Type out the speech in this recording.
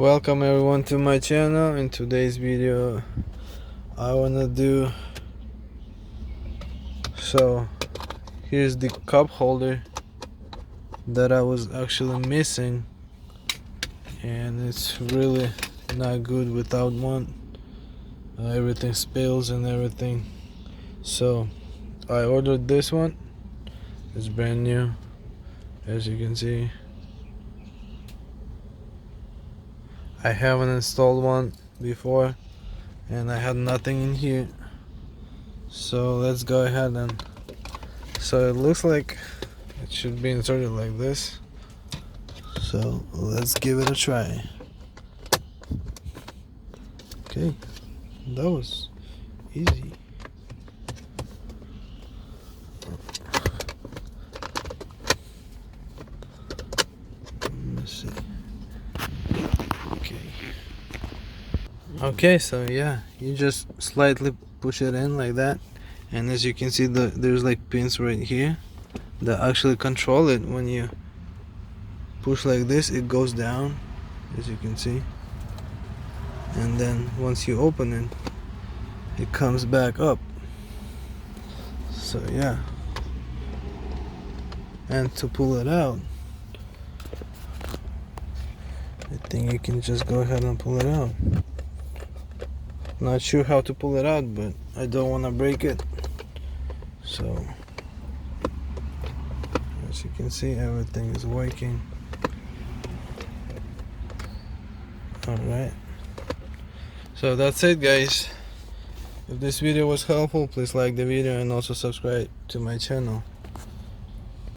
Welcome everyone to my channel. In today's video I wanna do here's the cup holder that I was actually missing, and it's really not good without one. Everything spills and everything, so I ordered this one. It's brand new, as you can see. I haven't installed one before and I had nothing in here, so let's go ahead and it looks like it should be inserted like this, so let's give it a try. Okay, that was easy. Let's see. Okay, so yeah, you just slightly push it in like that, and as you can see, there's like pins right here that actually control it. When you push like this, it goes down, as you can see, and then once you open it, it comes back up. So yeah, and to pull it out, I think you can just go ahead and pull it out. Not sure how to pull it out, but I don't want to break it. So as you can see, everything is working. Alright, so that's it, guys. If this video was helpful, please like the video and also subscribe to my channel.